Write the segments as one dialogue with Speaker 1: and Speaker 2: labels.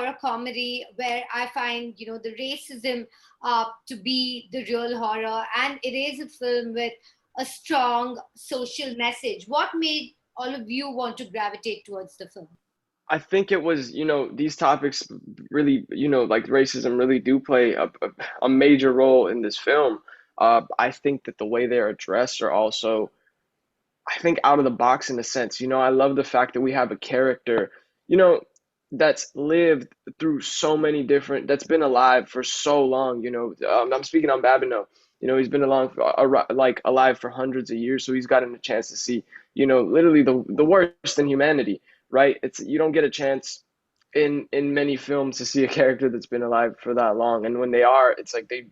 Speaker 1: horror comedy where I find, the racism to be the real horror. And it is a film with a strong social message. What made all of you want to gravitate towards the film?
Speaker 2: I think it was, these topics really, like racism really do play a major role in this film. I think that the way they're addressed are also, I think, out of the box in a sense. I love the fact that we have a character, you know, that's lived through so many different, that's been alive for so long. I'm speaking on Babineau. He's been like alive for hundreds of years, so he's gotten a chance to see, literally the worst in humanity, right? You don't get a chance in many films to see a character that's been alive for that long, and when they are, it's like they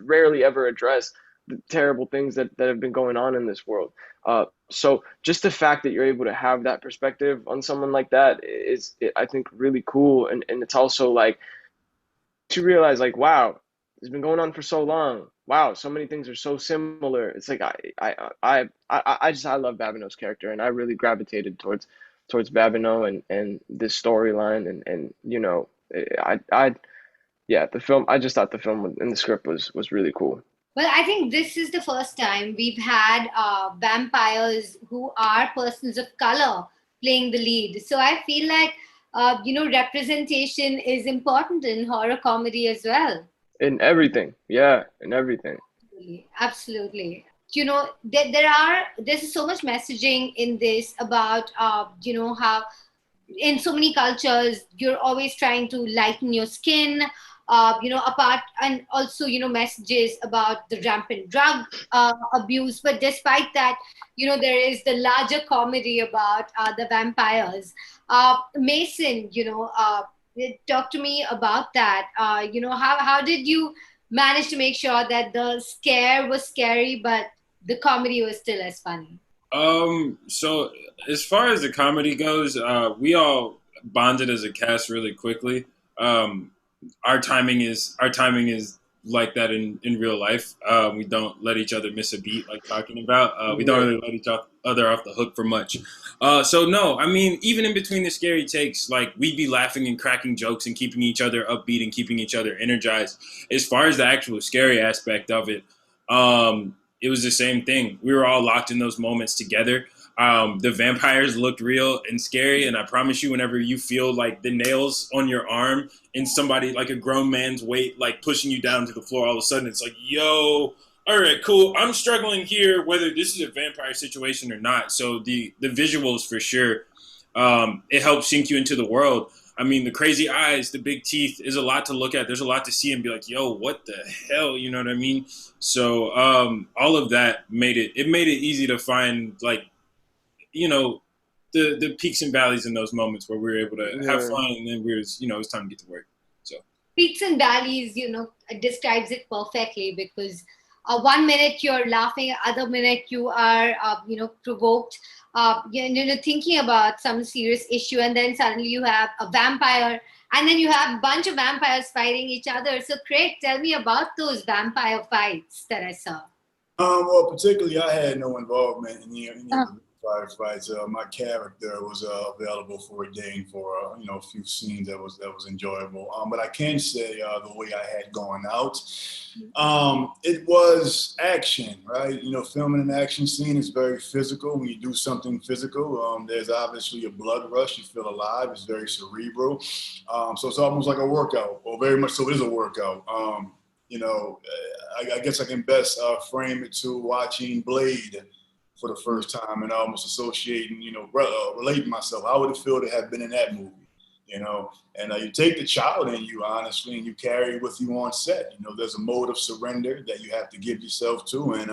Speaker 2: rarely ever address the terrible things that have been going on in this world. So just the fact that you're able to have that perspective on someone like that I think, really cool. And it's also like to realize, like, wow, it's been going on for so long. Wow, so many things are so similar. It's like I love Babineau's character, and I really gravitated towards Babineau and this storyline. And I yeah, the film, I just thought the film and the script was really cool.
Speaker 1: Well, I think this is the first time we've had vampires who are persons of color playing the lead. So I feel like, representation is important in horror comedy as well.
Speaker 2: In everything. Yeah, in everything.
Speaker 1: Absolutely. Absolutely. There's so much messaging in this about, how in so many cultures you're always trying to lighten your skin, apart, and also, messages about the rampant drug abuse. But despite that, there is the larger comedy about the vampires. Mason, talk to me about that. How did you manage to make sure that the scare was scary but the comedy was still as funny?
Speaker 3: So as far as the comedy goes, we all bonded as a cast really quickly. Um, our timing is like that in real life. We don't let each other miss a beat, like talking about. We don't
Speaker 2: Yeah.
Speaker 3: really let each other off the hook for much. So no, I mean, even in between the scary takes, like we'd be laughing and cracking jokes and keeping each other upbeat and keeping each other energized. As far as the actual scary aspect of it, it was the same thing. We were all locked in those moments together. The vampires looked real and scary, and I promise you, whenever you feel like the nails on your arm and somebody, like a grown man's weight, like pushing you down to the floor, all of a sudden it's like, yo, all right, cool. I'm struggling here, whether this is a vampire situation or not. So the visuals for sure, it helps sink you into the world. I mean, the crazy eyes, the big teeth is a lot to look at. There's a lot to see and be like, yo, what the hell? You know what I mean? So all of that made it easy to find, like, you know, the peaks and valleys in those moments where we were able to have
Speaker 2: Yeah.
Speaker 3: fun, and then it's time to get to work. So
Speaker 1: Peaks and valleys, describes it perfectly because one minute you're laughing, other minute you are, provoked, thinking about some serious issue, and then suddenly you have a vampire, and then you have a bunch of vampires fighting each other. So, Craig, tell me about those vampire fights that I saw.
Speaker 4: Well, particularly, I had no involvement in any of the firefights. My character was available for a day and for a few scenes that was enjoyable. But I can say the way I had gone out, it was action, right? Filming an action scene is very physical. When you do something physical, there's obviously a blood rush. You feel alive. It's very cerebral. So it's almost like a workout, or very much so it is a workout. I guess I can best frame it to watching Blade for the first time and almost associating, relating myself. How would it feel to have been in that movie? And you take the child in you, honestly, and you carry it with you on set. There's a mode of surrender that you have to give yourself to. And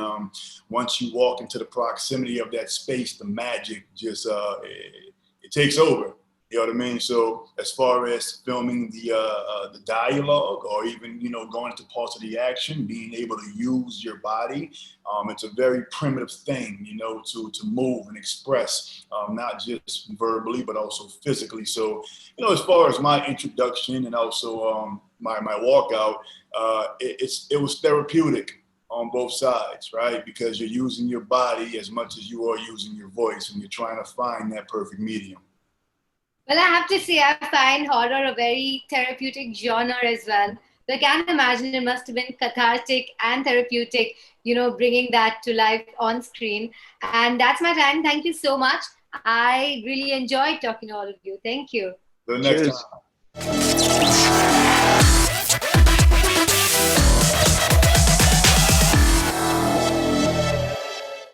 Speaker 4: once you walk into the proximity of that space, the magic just, it takes over. You know what I mean? So as far as filming the dialogue, or even going into parts of the action, being able to use your body, it's a very primitive thing, to move and express, not just verbally but also physically. So as far as my introduction and also my walkout, it was therapeutic on both sides, right? Because you're using your body as much as you are using your voice, and you're trying to find that perfect medium.
Speaker 1: Well, I have to say, I find horror a very therapeutic genre as well. So I can imagine it must have been cathartic and therapeutic, bringing that to life on screen. And that's my time. Thank you so much. I really enjoyed talking to all of you. Thank you.
Speaker 4: The next
Speaker 2: Cheers.
Speaker 4: time.